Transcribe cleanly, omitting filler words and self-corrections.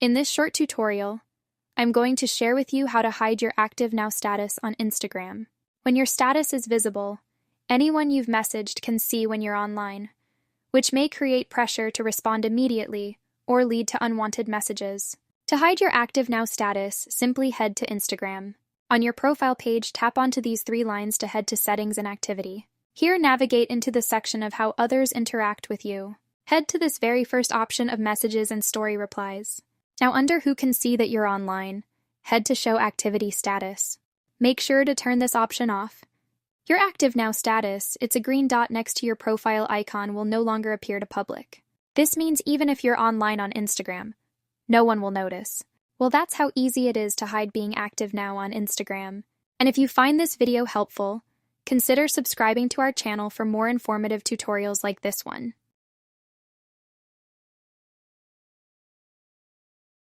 In this short tutorial, I'm going to share with you how to hide your Active Now status on Instagram. When your status is visible, anyone you've messaged can see when you're online, which may create pressure to respond immediately or lead to unwanted messages. To hide your Active Now status, simply head to Instagram. On your profile page, tap onto these 3 lines to head to Settings and Activity. Here, navigate into the section of how others interact with you. Head to this very first option of Messages and Story Replies. Now, under Who Can See That You're Online, head to Show Activity Status. Make sure to turn this option off. Your Active Now status, it's a green dot next to your profile icon, will no longer appear to public. This means even if you're online on Instagram, no one will notice. Well, that's how easy it is to hide being active now on Instagram. And if you find this video helpful, consider subscribing to our channel for more informative tutorials like this one.